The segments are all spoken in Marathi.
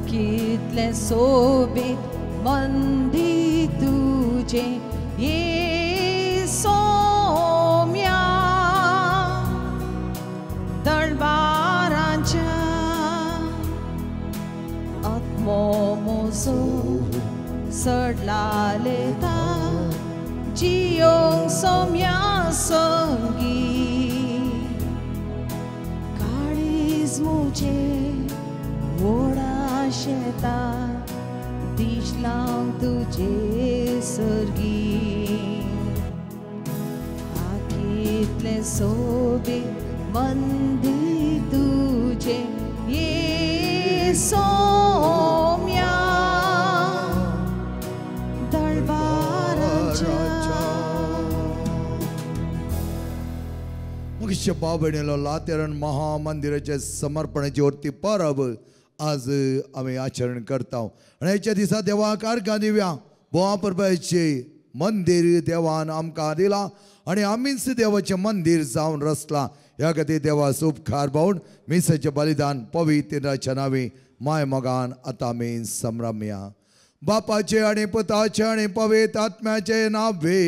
कितले सोबीत मंदिर तुझे ये सोम्या दरबारांच्या आत्मो मोजो सडलाले ता जियोंग सोम्या संगी काळीज मुझे वोडा शेता दिसलां तुझे सर्गी कितले सोबीत मंदिर तुझे ये सोम्या दरबाराच्या मुख्य बाबणेलो लातेरण महामंदिराचे समर्पणाची वरती परब आज आम्ही आचरण करता आणि ह्याच्या दिसा देवाक अर्घां दिव्या बोवा परबाचे मंदिर देवान आमकां दिला आणि आमीच देवाचे मंदिर जावन रचला ह्या खातीर देवास उपकार भावून मिसाचें बलिदान पवित्र रचनावी माय मोगान आतां आमी संभ्रमया बापाचे आणि पुताचे आणि पवित्र आत्म्याचे नावे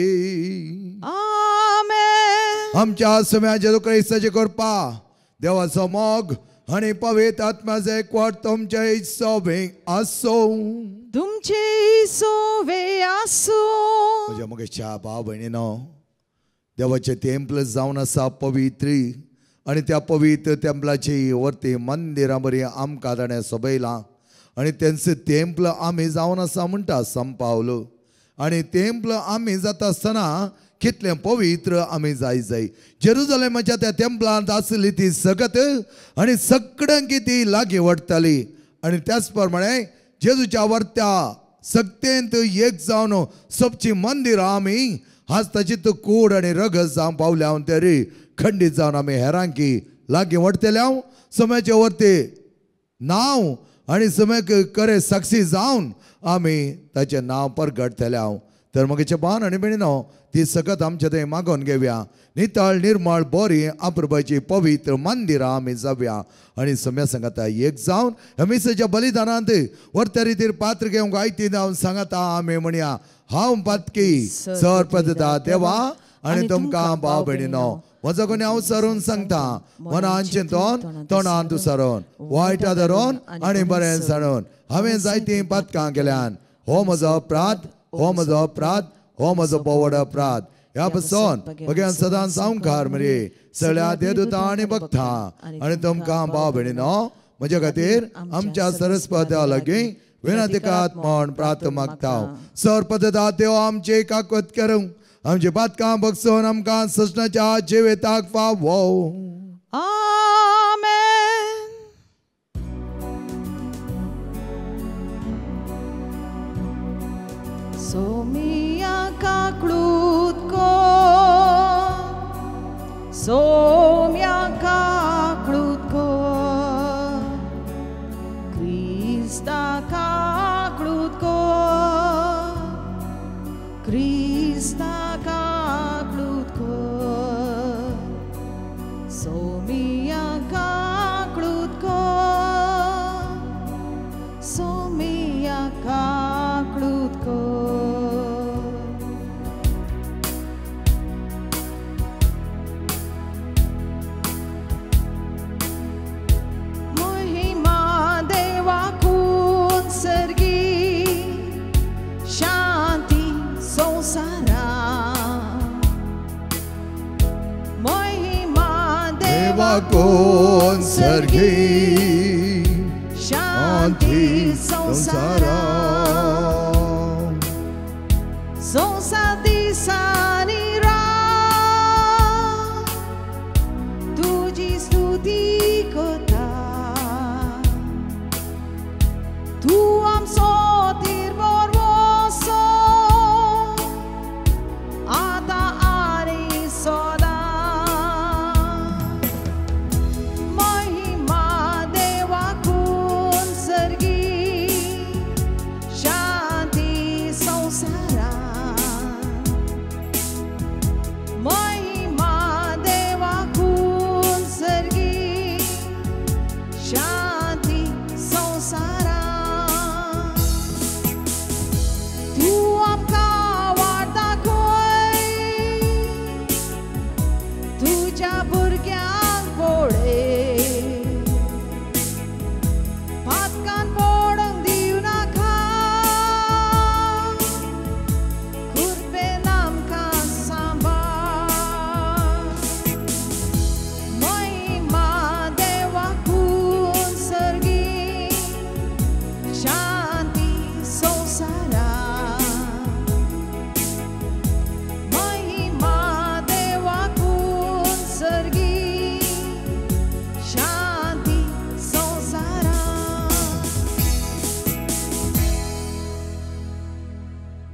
आमेन आमच्या सम्या जेजू क्रिस्ताची कृपा देवाचो मोग आणि पवित्र आत्म्याचे एकवट तुमचे सोबे आसो तुमचे सोवे आसो म्हज्या मोगेच्या भाव भयणीनो देवाचे टेंपल जावन आसा पवित्र आणि त्या पवित्र टेंपलाची वरती मंदिरां बरी आमकां ताणें सोबयलां आणि तेंचे टेंपल आमी जावन आसा म्हणटा संपावलो आणि टेंपल आमी जाता आसतना कितले पवित्र आमी जाय जेरुसलेमाच्या त्या टेंपलांत आसली ती सगत आणि सगळ्यांक ती लागीं वडटली आणि त्याच प्रमाणे जेजूच्या वर्त्या सक्तेंत एक जावन सबची मंदिरां आमी आज ताची तो कूड आणि रगत जावन पावल्या तरी खंडीत जावन आमी हेरांकी लागीं वडटल्या समयाचे वरती नांव आणि समयक करे साक्षी जावन आमी ताचें नांव परगट केल्या तर मगेचे बान आणि भयणीनो ती सकत आमचे थंय मागोवन घेवया नितळ निर्मळ बरी अप्रभूची पवित्र मंदिरां आमी जावया आणि सम्या सांगता एक जावन हमेशाच्या बलिदानांत वर्त्या रितीर पात्र घेवंक आयती जावन सांगता आमी म्हणया हांव पातकी सर्पदा देवा आणि तुमकां भाव भयणीनो म्हजो कोणी हांव सरून सांगता मनांचें तोंडांत सरून वायटा धरून आनी बरें जाणून हांवें जायतीं पातकां केल्यान हो म्हजो अपराध हो म्हजो अपराध हो म्हजो बोवड अपराध ह्या पासून भगवान सदांच सावकार मरे सगळ्या देवदूतां आनी भक्तां आनी तुमकां भाव भयणीनो म्हजे खातीर आमच्या सरस्वत्या लागीं विनंतिकात म्हण प्रार्थना मागता सर्पदा देव आमची काकूत करूं आमची पातकां बगसून आमकां सजनाच्या जिविताक फावो आमेन सोमिया काकळूतको सोम्या काकळूतको क्रिस्ता काकळूतको क्रिस्ता काकळूतको सोमिया काकळूतको सोमिया काकळूतको कोण सर्गी शांती संसारा संसार दिसानी तुझी स्तुती कोता तू आमचो तिरवोर वसो आता आनी सोदा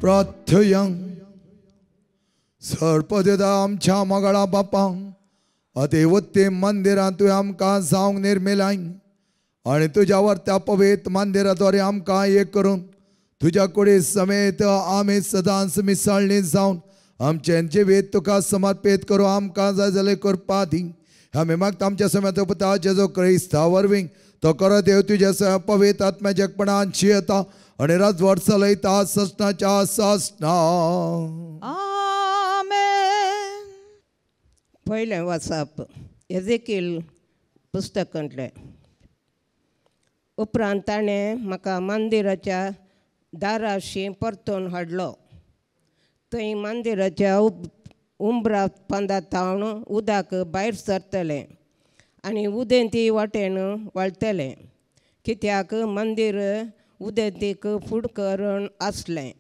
प्रार्थयं सर्पदेदा आमच्या मगळा बापा अदेव ते मंदिरात तुवें आमकां जावंक निर्मिलाय आणि तुझ्यावर त्या पवित्र मंदिराद्वारे आमकां एक करून तुझ्या कुडी समेत आमी सदांच मिसळणी जावन आमचे जिवीत तुका समर्पित करू आमकां जाय जाल्यार करपा दी आमी मागता आमच्या समेत पुता जेजो क्रिस्ता वरवीं तो कर देव तुझ्या पवित्र आत्म्याच्या येता आणि राजवट चलयता ससनाच्या ससना. आमेन. पयलें वाचप एजेकील पुस्तकांतलें. उपरांत ताणें म्हाका मंदिराच्या दाराशी परतून हाडलो. थंय मंदिराच्या उंबरा पंदातावन उदक भायर सरतलें आनी उदेंती वाटेन वळटलें कित्याक मंदीर उदेंतीक फुड करून आसलें.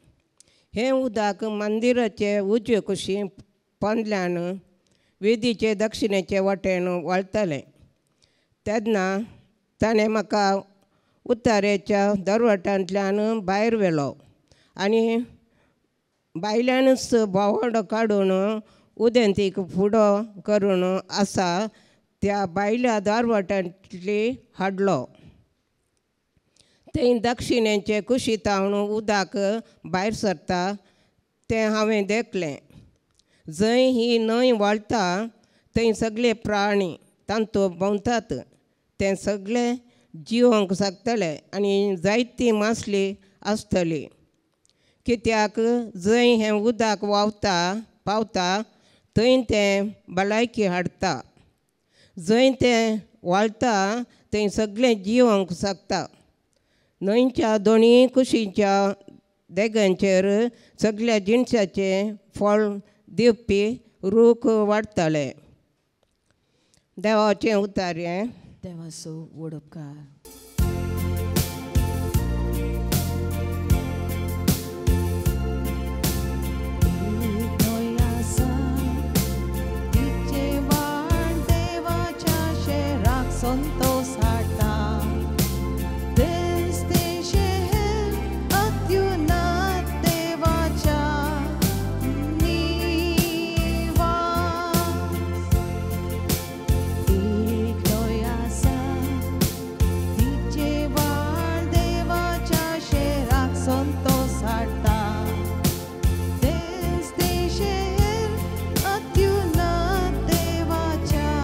हें उदक मंदिराचे उजवे कुशी पंदल्यान वेदीचे दक्षिणेचे वाटेन वळटलें. तेन्ना ताणें म्हाका उत्तरेच्या दरवटांतल्यान भायर व्हेलो आनी भायल्यानच बोवाडो काडून उदेंतीक फुडो करून आसा त्या भायल्या दरवटांतली हाडलो. थंय दक्षिणेचे कुशीतावन उदक भायर सरता तें हांवें देखलें. जंय ही न्हंय वळटा थंय सगळे प्राणी तांतू भोंवतात. ते सगळे जिवंक शकतले आनी जायतीं मासली आसतली कित्याक जंय हें उदक पावता थंय तें भलायकी हाडटा. जंय तें वळटा थंय सगळें जिवंक शकता. न्हंयच्या दोनी कुशीच्या देगांचेर सगळ्या जिणसाचे फळ दिवपी रूख वाडटले. देवाचें उतारें. देवाचो वडपकार. Santos harta desde शहर अत्युन्नत देवाचा निवास. एक लोयासा तिचे वाळ देवाच्या शहराक संतोष हाडटा. desde शहर अत्युन्नत देवाच्या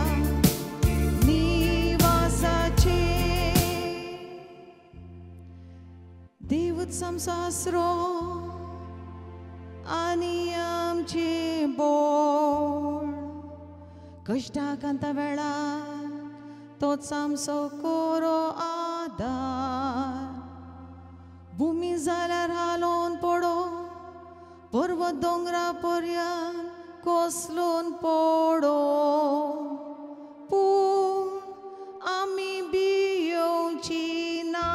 देवूत समसासरो आनी आमचे बोड कश्टाकांता वेळार तोच आमचो कोरो आदार. भुमी जाल्यार हालोवन पडो पर्वत दोंगरा पर्यंत कोसलून पडो पूण आमी भियोवची ना.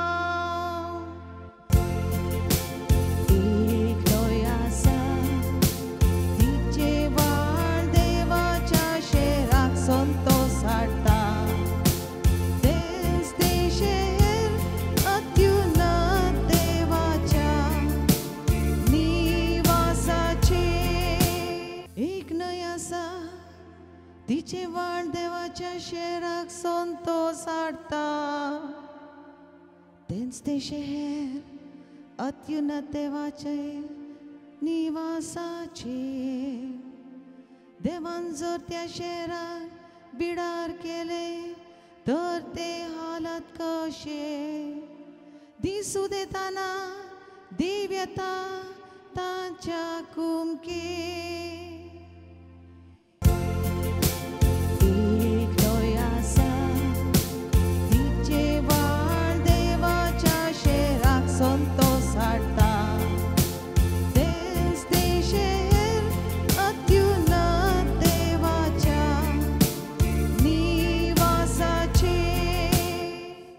तिचे वाळ देवाच्या शेराक संतोष हाडटा. तेंच ते शहर अत्युन्नत देवाचे निवासाचे. देवान जर त्या शहराक बिडार केले तर ते हालत कशे. दिसू देताना देव येता तांच्या कुमके.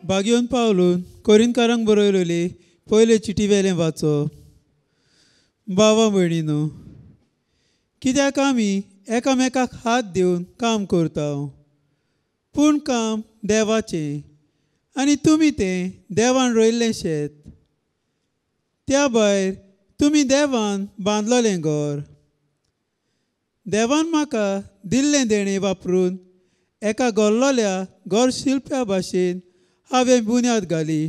बागयोन पावलून कोरिंतकारांक बरयलेली पयले चिटी वेलें वाचप. बाबा भयणीनो, कित्याक आमी एकामेकाक हात दिवन काम करता पूण काम देवाचें आनी तुमी तें देवान रोयल्लें शेत. त्या भायर तुमी देवान बांदलोलें घर. देवान म्हाका दिल्लें देणें वापरून एका गोल्लोल्या घर शिल्प्या भाशेन हांवें बुन्याद घाली.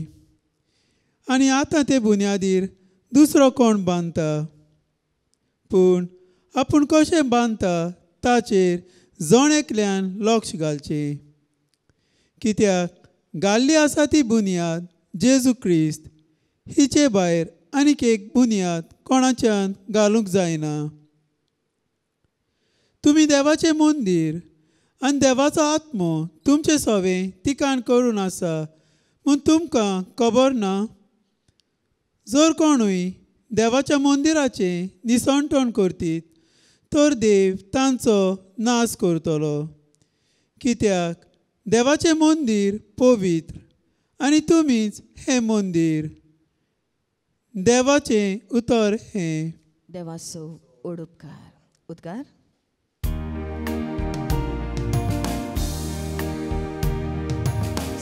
आनी आतां ते बुन्यादीर दुसरो कोण बांदता. पूण आपूण कशें बांदता ताचेर जण एकल्यान लक्ष घालचें. कित्याक घाल्ली आसा ती बुन्याद जेजू क्रिस्त. हिचे भायर आनीक एक बुन्याद कोणाच्यान घालूंक जायना. तुमी देवाचें मंदीर आनी देवाचो आत्मो तुमचे सवें तिकाण करून आसा म्हूण तुमकां खबर ना. जर कोणूय देवाच्या मंदिराचें निसणटण करतीत तर देव तांचो नाश करतलो. कित्याक देवाचें मंदीर पवित्र आनी तुमीच हें मंदीर. देवाचें उतर हें. देवाचो उडोपकार. उद्गार.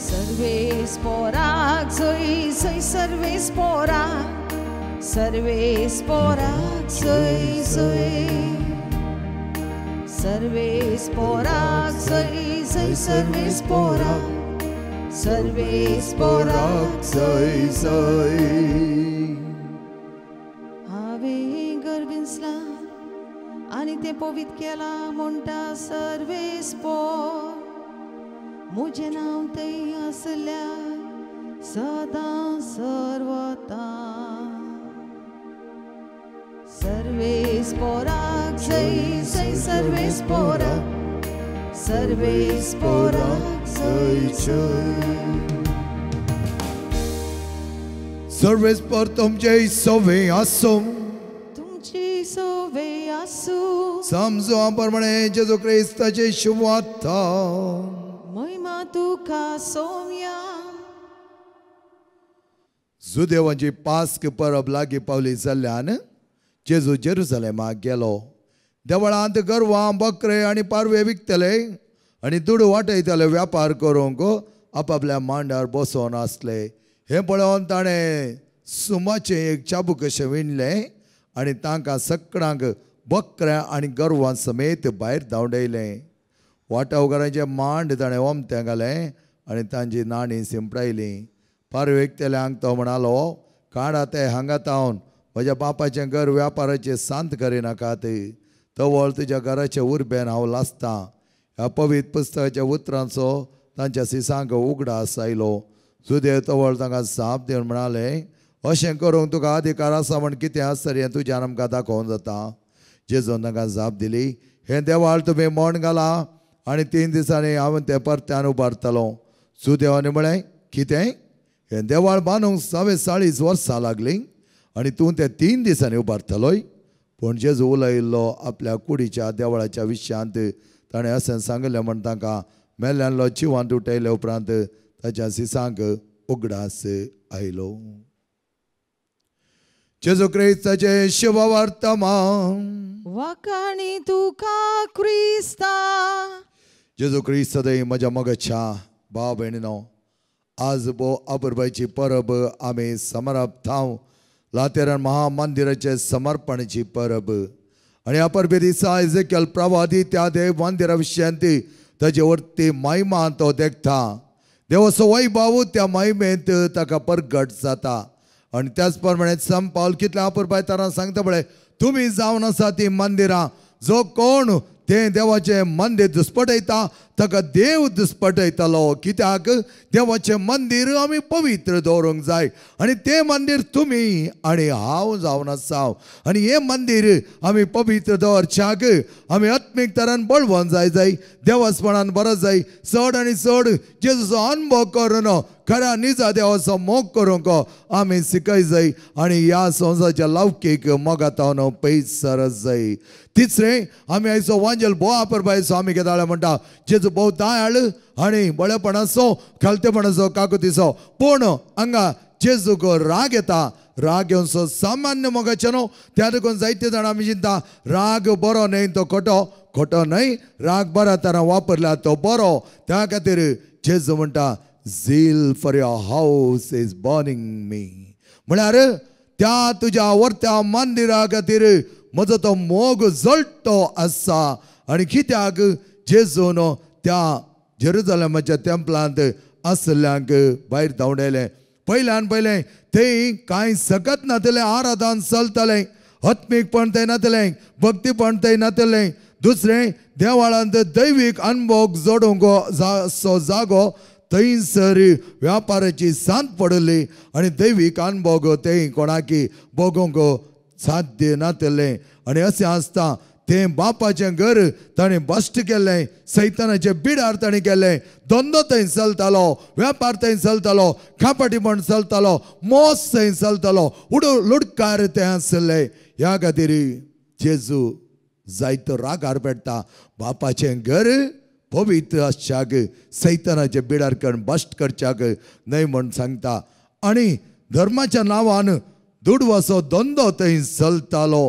सर्वे स्पोराक सोय सोय सर्वे स्पोराक सर्वे स्पोराक सोय सोय सर्वे स्पोराक सोय सोय सर्वे स्पोराक सोय सोय. हांवें घर विंचला आनी तें पवित्र केलां म्हणटा सर्वे स्पोर. मुझे नाव थंय आसल्या सदां सर्वता. सर्वे स्पोराक सई सई सर्वे स्पोराक सई सई. सर्वे स्पोर तुमचे सवे आसूं. तुमची सवे आसूं. समजो प्रमाणे जेजू क्रिस्ताची शुभवार्ता. महिमा तुका सौम्या. जुदेवांची पास्क परब लागीं पावली जाल्ल्यान जेजू जेरुसलेमाक गेलो. देवळांत गोरवां बकरे आनी पारवे विकतले आनी दूड वाटयतले व्यापार करूंक आपापल्या मांडार बसोन आसले. हें पळोवन ताणें सुमाचें एक चाबूक अशें विणलें आनी तांकां सगळ्यांक बकऱ्यां आनी गोरवां समेत भायर धांवडयलें. वाटावकारांचें मांड ताणें ओमत्यां घालें आनी तांची नाणीं शिंपडायलीं. पारवे विकतल्यांक तो म्हणालो, काडा ते हांगा तावन म्हज्या बापाचें घर व्यापाराचें सांत करिनाकात. तवळ तुज्या घराच्या उर्बेन हांव लासतां. ह्या पवित्र पुस्तकाच्या उतरांचो तांच्या सिसांक उगडास आयलो. सुदेव तवळ तांकां जाप दिवन म्हणालें, अशें करूंक तुका अधिकार आसा म्हण कितें आसता हें तुज्यान आमकां दाखोवंक जाता. जेजून तांकां जाप दिली, हें देवाळ तुमी मोण घाला आनी 3 दिसांनी हांवें तें परत्यान उबारतलो. सुदेवानी म्हळें, कितें? हें देवाळ बांदूंक 40 वर्सां लागलीं आनी तूं तें 3 दिसांनी उबारतलोय. पूण जेजू उलयल्लो आपल्या कुडीच्या देवळाच्या विशयांत ताणें अशें सांगलें म्हण तांकां मेल्ल्यांलो जिवांत उठयले उपरांत ताच्या सिसांक उगडास आयलो. जेजू क्रिस्ताचे शुभ वर्तमान. वाकाणी तुका क्रिस्ता. जेजू क्रिस्त दय म्हज्या मोगाच्या भाव भयणीनो, आज बो अपुरबायची परब आमी समरप थांव लातेरान महामंदिराचे समर्पणाची परब. आनी ह्या परबे दिसा इजेकियल प्रवादी त्या देव मंदिरा विशयांत ताचे वरती महिमा तो देखता. देवाचो वैभव त्या महिमेंत ताका परगट जाता. आनी त्याच प्रमाणे संत पावल कितल्या अपुरबाय तरां सांगता पळय, तुमी जावन आसा ती मंदिरां. जो कोण तें देवाचें मंदिर दुस्पटयता ताका देव दुस्पटयतलो. कित्याक देवाचें मंदिर आमी पवित्र दवरूंक जाय आनी तें मंदिर तुमी आनी हांव जावन आसा. आनी हें मंदिर आमी पवित्र दवरच्याक आमी आत्मीक तरान बळवून जाय. देवास्पणान बरो जाय. चड आनी चड जेजूचो अनुभव करून खऱ्या निजा देवाचो मोग करूंक आमी शिकय जाय आनी ह्या संवसाराच्या लौकीक मोगातावन पयस सरस जाय. तिसरें, आमी आयचो वांजेल बोवा परबायचो आमी घेताले म्हणटा जेजू भोव दायाळ आनी बळेपणाचो खालतेपणाचो काकुतीचो. पूण हांगा जेजूक राग येता. राग येवन सो सामान्य मोगाचें न्हू. त्या देखून जायते जाण आमी चिंता राग बरो न्हय तो खोटो, खोटो न्हय. राग बऱ्या तरां वापरल्यार तो बरो. त्या खातीर जेजू म्हणटा, zeal for your house is burning me. म्हळ्यार त्या तुझ्या वरत्या मंदिरा खातीर म्हजो तो मोग जळटो आसा. आनी कित्याक जेजून त्या जेरुसलेमाच्या टेंपलांत आसल्यांक भायर धांवडायलें. पयल्यान पयलें थंय कांय सकत नातलें आराधन चलतलें, आत्मीकपण थंय नातलें, भक्तीपण थंय नातलें. दुसरें देवाळांत दैवीक अनुभव जोडूंक जागो थंयसर व्यापाराची सांत पडली आनी दैवीक अनुभव थंय कोणाकी भोगूंक साध्य नातलें. आनी अशें आसता तें बापाचें घर ताणें बश्ट केलें, सैतानाचे बिडार ताणें केलें. धंदो थंय चलतालो, वेपार थंय चलतालो, खापाटीपण चलतालो, मोस थंय चलतालो, लुडकार तें आसलें. ह्या खातीर जेजू जायतो रागार पेट्टा. बापाचें घर पवित्र आसच्याक सैतानाचे बिडार करून बश्ट करच्याक न्हय म्हण सांगता. आनी धर्माच्या नांवान दुडवाचो धंदो थंय चलतालो,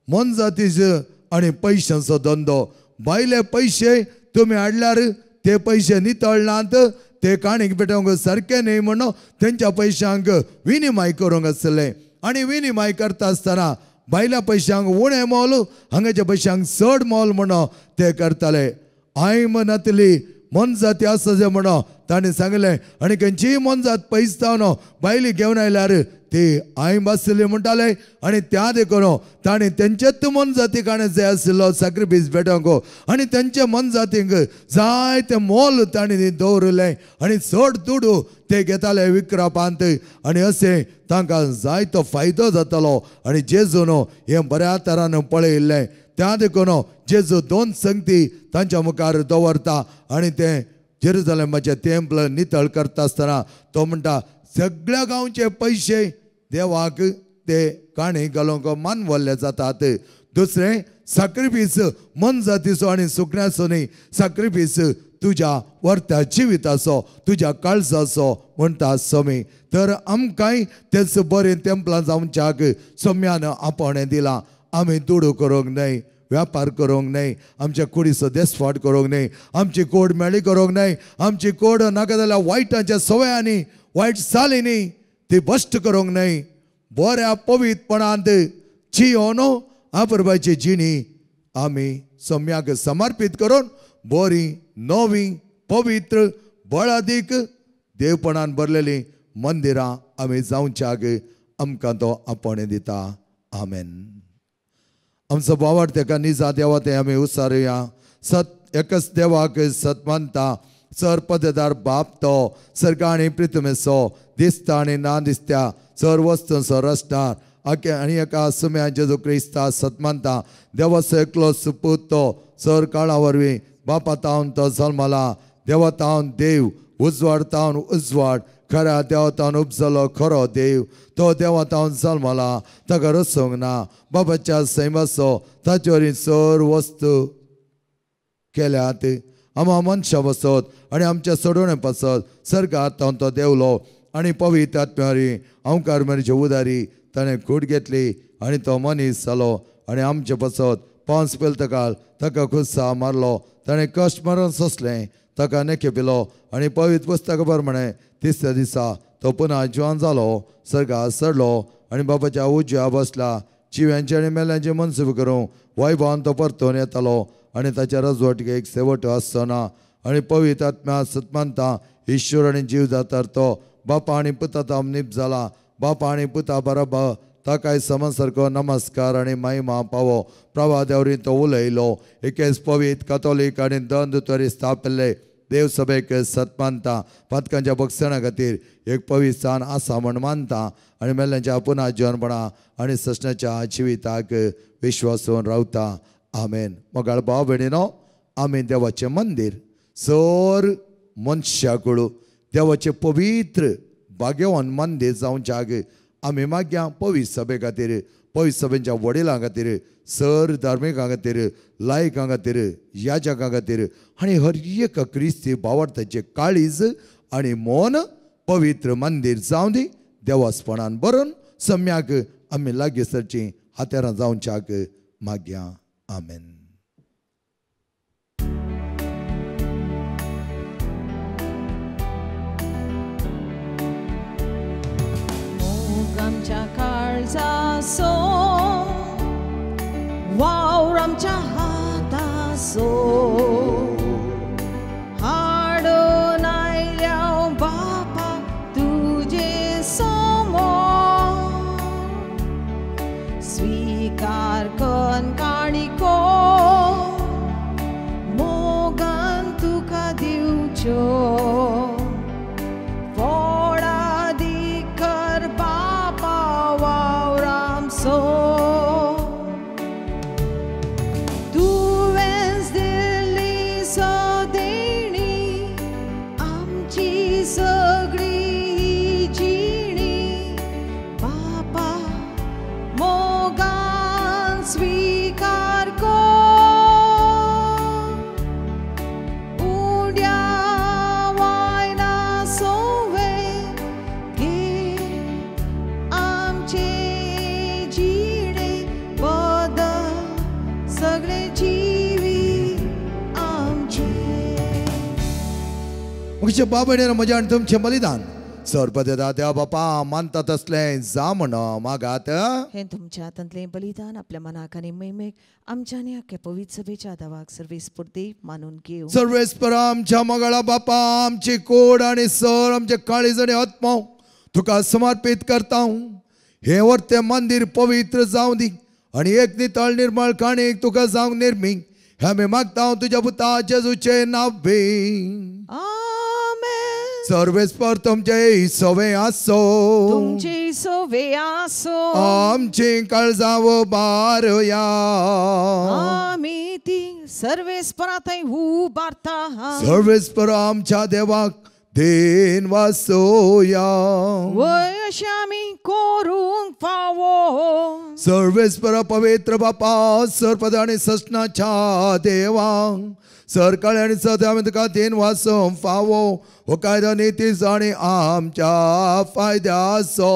मन जातीचो आनी पयशांचो धंदो. भायले पयशे तुमी हाडल्यार ते पयशे नितळनात, ते काणीक पेटोवंक सारके न्हय म्हणून तेंच्या पयशांक विनिमय करूंक आसलें. आनी विनिमय करता आसतना भायल्या पयशांक उणें मोल, हांगाच्या पयशांक चड मोल म्हणून ते करताले. हांवें म्हणतली मन जाती आसा जे म्हणून ताणें सांगलें. आनी खंयचीय मन जात पयस जावन भायली घेवन आयल्यार ती हांवें बसली म्हणटाले. आनी त्या देखून ताणें तेंचेच मन जातीक आनी जाय आसलो सॅक्रिफीस भेटोवंक, आनी तेंच्या मन जातीक जायतें मोल ताणें दवरलें आनी चड तुडू ते घेताले विक्रपांत. आनी अशें तांकां जायतो फायदो जातालो. आनी जेजून हें बऱ्या तरान पळयल्लें. त्या देखून जेजू 2 संगती तांच्या मुखार दवरता आनी तें जेरुसलेमाचें टेंपल नितळ करता आसतना तो म्हणटा सगळ्या गांवचे पयशे देवाक ते काणी घालूंक मानवल्ले जातात. दुसरें सॅक्रिफीस मन जातीचो आनी सुकण्याचो न्ही, सॅक्रिफीस तुज्या वर्त्या जिविताचो, तुज्या काळजाचो म्हणटा समी. तर आमकांय तेच बरें टेंपलां जावच्याक सम्यान आपणें दिलां. आमी दुडू करूंक न्हय, व्यापार करूंक न्हय, आमच्या कुडीचो देसफाट करूंक न्हय, आमची कोड मेळी करूंक न्हय, आमची कोड नाका जाल्यार वायटाच्या सवयांनी वायट चालींनी ती बश्ट करूंक न्हय. बऱ्या पवित्रपणांत जियोन आपुरबायची जिणी आमी सम्याक समर्पीत करून बरी नवी पवित्र बळादीक देवपणान भरलेली मंदिरां आमी जावच्याक आमकां तो आपणे दिता. आमेन. आमचो वावड तेका निजा देवा ते आमी उसारुया. एकच देवाक सत मानता, सर पददार बाप तो सर्गा आनी पृथ्वीचो, दिसता आनी ना दिसत्या, सर वस्तूंचो रचणार आनी एका सुम्या जेजू क्रिस्ता सत मानता. देवाचो एकलो सुपूत तो सर काळा वरवीं बापा तावन तो जल्मला. देवा तावन देव, उजवाड तावन उजवाड, खऱ्या देवा तावन उपजलो खरो देव. तो देवा तावन जल्मला, ताका रसूंक ना. बाबाच्या सैमाचो ताचे वरवीं सर वस्तू केल्यात. आम्हा मनशां बसत आनी आमच्या सोडवणे पासत सर्गात तावन तो देवलो आनी पवित्र आत्म्यारी अवकार मेरेचे उदारी ताणें कूड घेतली आनी तो मनीस जालो आनी आमचे पासत 5 पेलतकाल ताका खुस्सा मारलो. ताणें कश्ट मारून सोंसलें, ताका नेखे पिलो आनी पवित्र पुस्तका प्रमाणे तिसऱ्या दिसा तो पुना जिवान जालो, सर्गात चडलो आनी बाबाच्या उजव्या बसला. जिव्यांचे आनी मेल्यांचे मनसूबे करूं वैभवान तो परतून येतालो आनी ताच्या राजवटीक एक शेवट आसचो ना. आनी पवित्र आत्म्या सतमानता ईश्वर आनी जीव जाता तो बापा आनी पुता तामनीप जाला. बापा आनी पुता बराबर ताकाय समसारको नमस्कार आनी महिमा पावो. प्रभा देवरी तो उलयलो. एकेच पवित्र कातोलीक आनी दंदुतरी स्थापिल्ले देव सभेक सतमानता. पातकांच्या भक्षणा खातीर एक पवित्र स्थान आसा म्हण मानता आनी मेल्यांच्या पुना जिवनपणा आनी ससण्याच्या जिविताक विश्वासून रावता. आमेन. मोगाळ भाव भयणीनो, आमी देवाचें मंदिर सर मनशाकडू देवाचें पवित्र भाग्यवान मंदिर जावच्याक आमी मागया पवित्र सभे खातीर, पवित्र सभेच्या वडिलां खातीर, सर धार्मिकां खातीर, लायकां खातीर, याजकां खातीर आनी हर एक क्रिस्ती भावार्थाचें काळीज आनी मन पवित्र मंदिर जावं दी. देवास्पणान भरून सम्याक आमी लागींसरचीं हातेरां जावच्याक मागया. आमेन. मोग आमच्या काळजात वावर आमच्या हातासो हाडून आयल्या बापा तुझे समोर स्वीकार कर काणिको मोगान तुका दिवच्यो व्हडाधिकार बापा वावर आमचो तुवेंच दिल्ली सदेणी आमची सगळी जिणी बापा मोगान स्वीकार कर उड्या वायना सोवे घे आमचे जिणे बदल सगळे जीवी आमचे मुख्य बाबा म्हजे आणि तुमचे बलिदान सर्पदेदा त्या बापा मानतात असले जा म्हण मागात हे तुमच्या हातांतले बलिदान आपल्या मनाक आनी मैमेक आमच्या आनी आख्या पवित्र सभेच्या दावाक सर्वेस्पुर्ती मानून घेऊ सर्वेस्पर आमच्या मगळा बापा आमची कोड आणि सर आमचे काळीज आणि आत्मा तुका समर्पित करता हे वर्ते मंदिर पवित्र जाऊ दी आणि एक नितळ निर्मळ काणीक तुका जावंक निर्मी हे आमी मागता तुझ्या पुता जेजूचे नावे आमेन सर्वेस्पर तुमचे सवे आसो तुमची सोवे आसो आमची काळजाव बारया आमी ती सर्वेस्परा थंय उबारता सर्वेस्पर आमच्या देवाक देन वासोया वय अशें आमी करूंक फावो सर्वेस्पर पवित्र बापा सरपद आणि ससनाच्या देवा सरकाळी आणि सद आमी तुका देन वासोवंक फावो हो कायदा नितीस आणि आमच्या फायद्याचो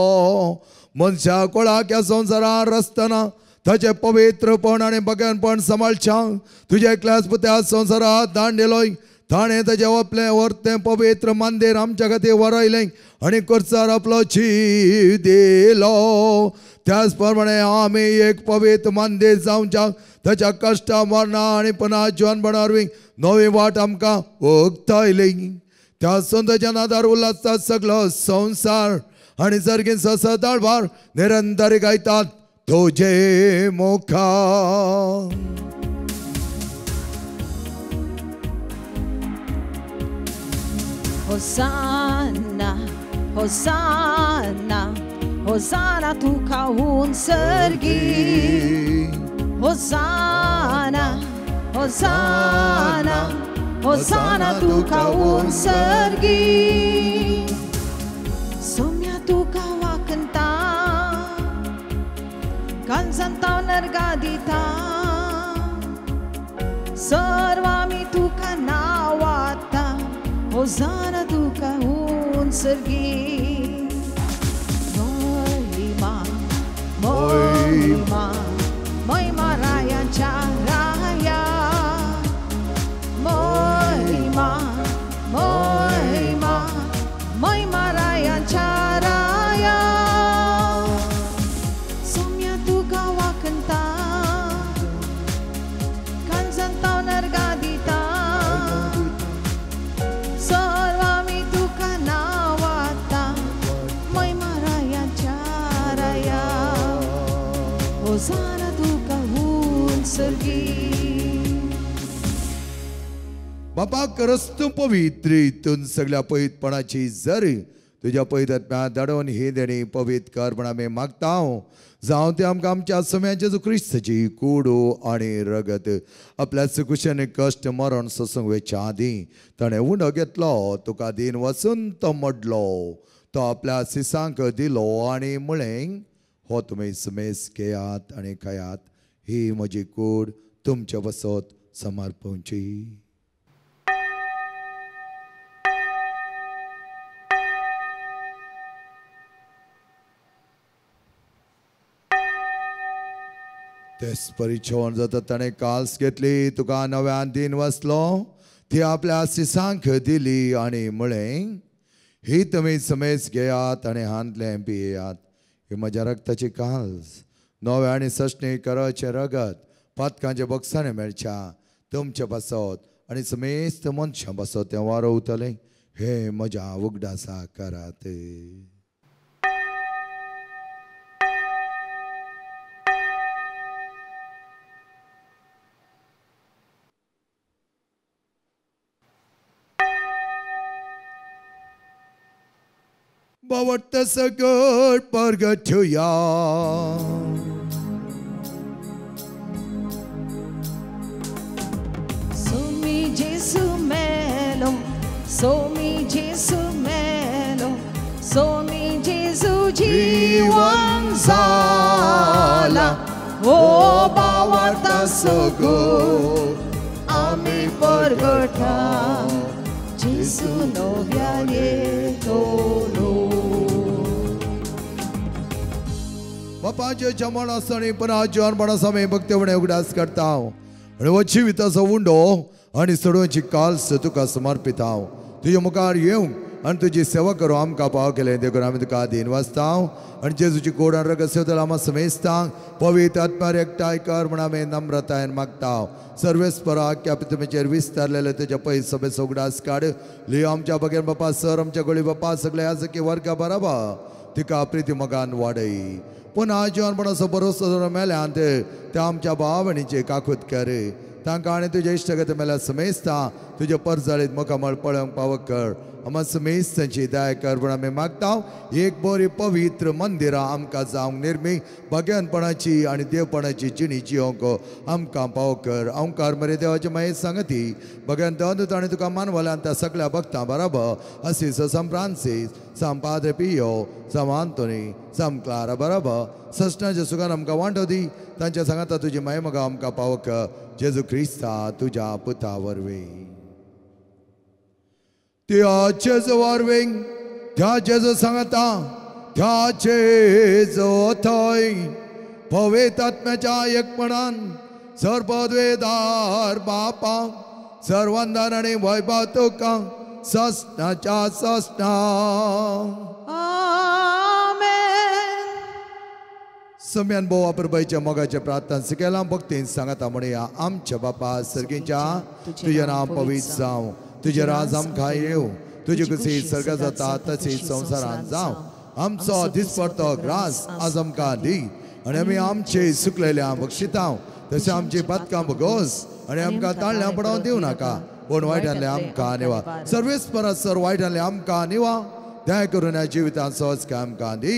मनशा कोळाक ह्या संवसारांत रसतना ताचे पवित्रपण आणि बगनपण सांबाळच्या तुझ्या एकल्याच पुत्या संवसारांत धाडलेलोय ताणें ताचे आपले वर्तें पवित्र मंदिर आमच्या खातीर वरयलें आनी करचार आपलो जीव दिलो त्याच प्रमाणे आमी एक पवित्र मंदिर जावच्या ताच्या कश्टा मरणा आनी पुन्हा जीवन वरवीं नवी वाट आमकां उक्तायली त्या संताच्या नादार उल्हासता सगळो संवसार आनी सर्गीन सदाळभार निरंतर गायतात तुझे मुखार Hosanna, Hosanna, Hosanna tuka unsergi. Hosanna, Hosanna, Hosanna tuka unsergi. Somya tuka wakanta, kanzanta nargadita. Sarvami tuka nawata. Hosanna tuka unsergi. Moima, Moima, Moima rayancha raya. Moima, Moima, Moima rayancha raya. Somya tuka wakanta, kanzanta nargadita. Sarvami tuka nawata, Moima rayancha raya. Hosanna tuka unsergi. बापा करस तू पवित्र इथून सगळ्या पवित्रपणाची जर तुझ्या पवित्रात्म्या धाडून ही देणी पवित्र कर म्हण आमी मागता जावं ते आमकां आमच्या सम्याचे जो क्रिस्ताची कुडो आनी रगत आपल्या सुकुशेन कश्ट मरण ससूंक वेच्या आदीं ताणें उंडो घेतलो तुका दिन वचून तो मडलो तो आपल्या सिसांक दिलो आनी म्हळें हो तुमी समेस घेयात आनी खायात ही म्हजी कूड तुमच्या वसत समर्पवची. तेच परिचोन जाता ताणें काल्स घेतली तुका नव्यान दिन वसलो ती आपल्या सिसांक दिली आनी म्हळें ही तुमी समेस घेयात आनी हांतलें पियेयात ही म्हज्या रक्ताची काल्स नवे आनी सशणी करचे रगत पातकांचे बॉक्साने मेळच्या तुमचे बसत आणि समेस्त मनशां बसत तें वारोवतलें हे म्हज्या उगडासा करात. बावट सकट परगठुया सोमी जेसु मेलो सोमी जेसु मेलो सोमी जेसु जीवन जाला ओ बावटा सगो आमी परगटा जेसु नव्याने तोलो. बापाचे जमण आसतणी पुन्हा जेवणपणा समय भक्तीवणे उगडास करता आणि वची विताचो उंडो आणि सडोची काल्स तुका समर्पित हांव. तुजे मुखार येवंक आणि तुजी सेवा करूं आमकां पाव केलें देखून आमी तुका दिन वाचता आणि जेजूची गोडान रगत सेवतल आमा समेस्तांक पवित्र आत्म्यार एकठांय कर म्हण आमी नम्रतायेन मागता. सर्वेस्पर आख्या पितमेचेर विस्तारलेले तुज्या पयस सभेचो उगडास काड. लियो आमच्या बगेर बापा सर आमच्या गोळी बापा सगळे आजकी वर्गा बराबा तिका प्रिती मोगान वाडय. पुन्हा जेवणपणाचो बरोसो मेल्यान ते आमच्या भाव भयणीचे काकूत कर. तांकां आनी तुजे इश्टगत मेल्या समेस्ता तुजे परजळीत मुखामळ पळोवंक पावक कर. आमा समेस्तांची दया कर म्हण आमी मागता. एक बरी पवित्र मंदिरां आमकां जावंक निर्मी भगवानपणाची आनी देवपणाची जिणी जियोंक आमकां पाव कर. ओंकार मरे देवाची माये सांगती भगवान दोन आनी तुका मानवल्यान त्या सगळ्या भक्तां बराबर असीस सम फ्रांसीस सम पाद्रे पियो सम आंतोनी सम क्लारा बराबर सस्नाच्या सुखान आमकां वांटो दी. तांच्या सांगाता तुजी माये मोगा आमकां पाव कर. जेजू क्रिस्ता तुज्या पुता वरवीं त्या जेजू वरवीं त्या जेजू सांगता त्या जेजू थंय पवित्र आत्म्याच्या एकपणान सर्वद्वेदार बापा सर्वंदान आनी वैभव तुका सस्नाच्या सस्ना. सम्यान बोवा प्रभूच्या मोगाच्या प्रार्थना सिकेला भक्तीन सांगता म्हणया आमच्या बापा सर्गीच्या तुझे नाम पवित्र जावं तुझे राज आमकां येवं तुझी कुशी सर्ग जाता तशी संवसारांत जावं. आमचो दिसपडतो ग्रास आज आमकां दी आनी आमी आमचे सुकलेल्या बक्षिता तशें आमची पातकां भोगोस आनी आमकां ताळ्यां पडोवन दिवं नाका पूण वायटांतले आमकां निवा. सर्वेस्परा सर वायटांतले आमकां निवा. दया करून ह्या जिवितांत सहज आमकां दी.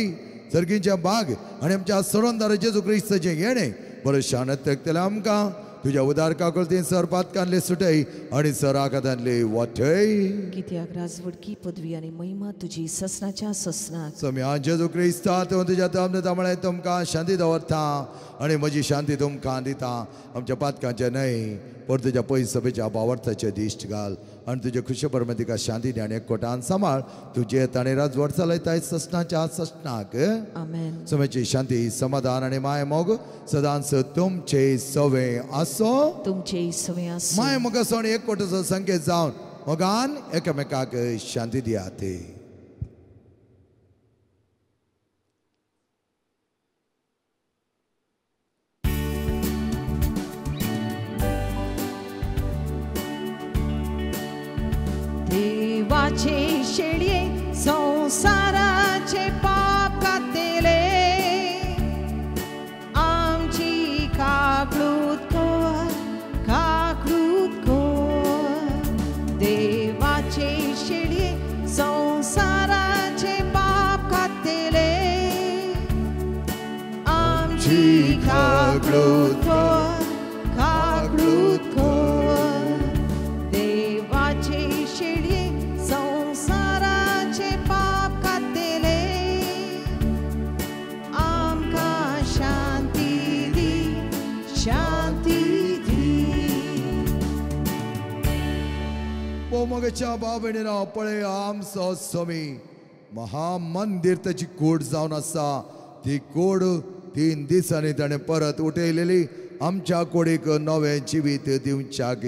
सर्गीच्या बाग आणि आमच्या सरोंदार जेजू क्रिस्ताचे येणे बरो शानत तेकतले आमकां तुझ्या उदार काकुळतीन सर पातकांतले सुटय आणि सर आकांतांतले वाटय. कित्याक राजवडकी पदवी आणि महिमा तुजी ससनाच्या ससनाक. सम्या जेजू क्रिस्ता तुझ्या तामणे तुमकां शांती दवरता आणि म्हजी शांती तुमकां दिता. आमच्या पातकांचे न्हय पर तुज्या पयस सभेच्या भावार्थाचे दिश्ट घाल आणि तुजे खुशी परमे तिका शांती दी आनी एककोटान सांबाळ. तुजे ताणें राजवट चलयताय ससनाच्या ससनाक. आमेन. समेची शांती समाधान आणि माय मोग सदांच तुमचे सवे आसो. तुमचे सवे आसो. माय मोग असो आनी एककोटाचो संकेत जावन मोगान एकामेकाक शांती दियात. देवाचे शेळये संसाराचे पाप कातेले आमची काकळूत कोर. देवाचे शेळये संसाराचे पाप कातेले आमची काकळूत कोर. देवाचे शेळये संसाराचे पाप कातेले आमकां शांती दी शांती दी. मोगच्या बाबणीना पळय आमचो स्वामी महामंदिर ताची कोड जावन आसा. ती कोड 3 दिसांनी ताणें परत उठयलेली. आमच्या कोडीक नवें जिवीत दिवच्याक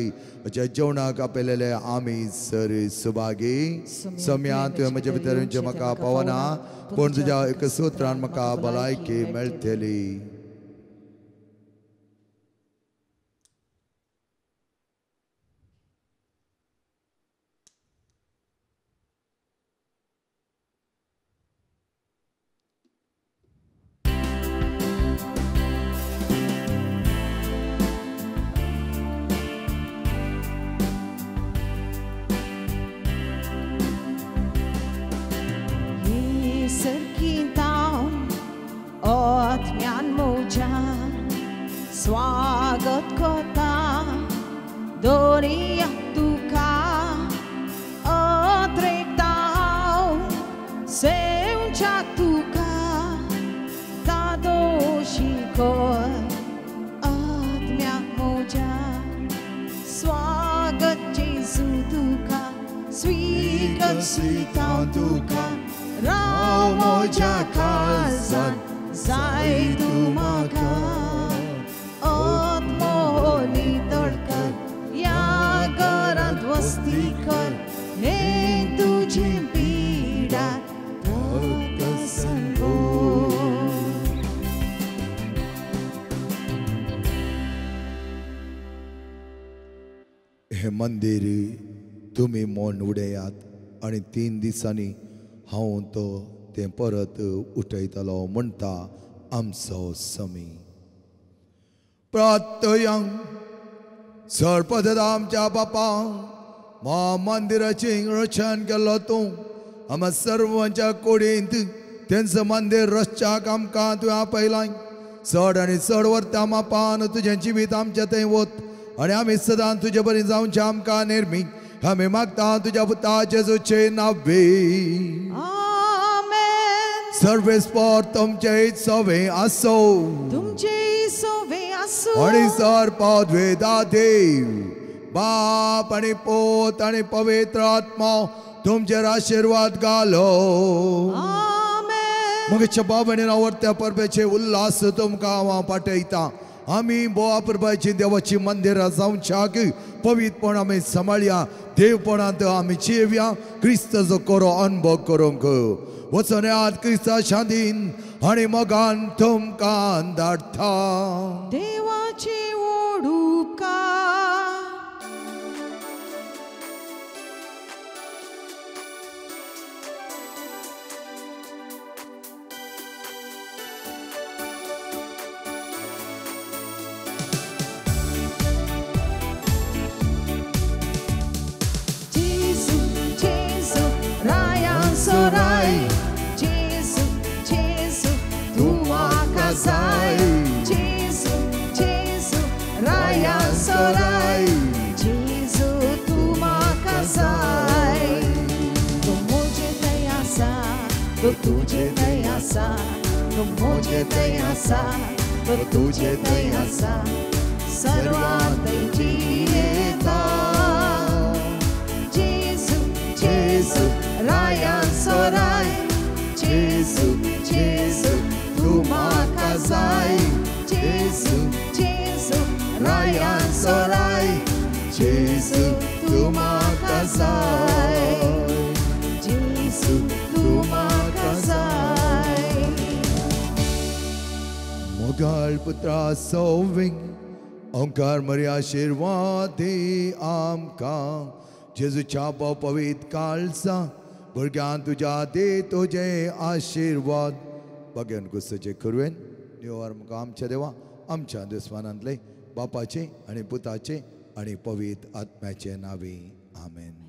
अशा जेवणाक आपयलेले आमी सर सुभागी. सम्या तुवें म्हजे भितर म्हाका पावना पूण तुज्या एक सुत्रान म्हाका भलायकी मेळटली. स्वागत करता दोरिया तुका अत्रेता सेवच्या तुका तादोशी कर आत्म्या मोजा स्वागत जेसू तुका स्वीकृता तुका राव मोजा काळजात जाय तू म्हाका आत्मोली तडकर या घरांत वस्ती कर हे तुझी पिडा प्रकसन हो हे मंदिर तुम्ही मोन उडयात आणि 3 दिसांनी हांव तो ते परत उठयतलो म्हणटा आमचो समी. प्रार्थया सर्वपद आमच्या बापा मा मंदिराचे रचन केलो तूं आम्हा सर्वांच्या कोडींत तेंचं मंदिर रचच्याक आमकां तुवें आपयलां. चड आनी चड वर्तां मापान तुजें जिवीत आमच्या थंय वत आणि आमी सदां तुजे बरी जावचे आमकां निर्मी आमी मागता तुज्या पुता जेजूचे नावे. आमेन. सर्वेस्पर तुमचे सवे आसो तुमचे सवे आसो आणि सर्वपद देव बाप आणि पोत आणि पवित्र आत्मा तुमचेर आशीर्वाद घालो. आमेन. मगच्या बाबणेन आवडत्या परबेचे उल्हास तुमकां हांव पाठयता. आमी बोवा परबाची देवाची मंदिरां जावच्याक पवित्रपण आमी सांबाळया देवपणांत आमी जिवया क्रिस्ताचो कोरो अनुभव करूंक वचून येयात क्रिस्ता शांतीन आनी मोगान तुमकां धाडटा. देवाचे ओडुपकार Sorai, Jesu, Jesu, tu makasai. Jesu, Jesu, Raya Sorai. Jesu, tu makasai. Tu mujhe dayasa, tu tujhe dayasa, tu mujhe dayasa, tu tujhe dayasa. Sarvat jiyeta. Jesu, Jesu. Raya Sorai, Jesu, Jesu, tu makasai. Jesu, Jesu, Raya Sorai, Jesu, tu makasai. Jesu, tu makasai. मोगाळ पुत्रा सोविंग ओंकार मरी आशीर्वादी आमकां जेजूच्या पवित्र काळजा भुरग्यां तुज्या दे तुजे आशीर्वाद भगवान कुसचे करवेन देवार आमकां आमच्या देवा आमच्या दुस्मानांतले बापाचे आनी पुताचे आनी पवित्र आत्म्याचे नावे आमेन.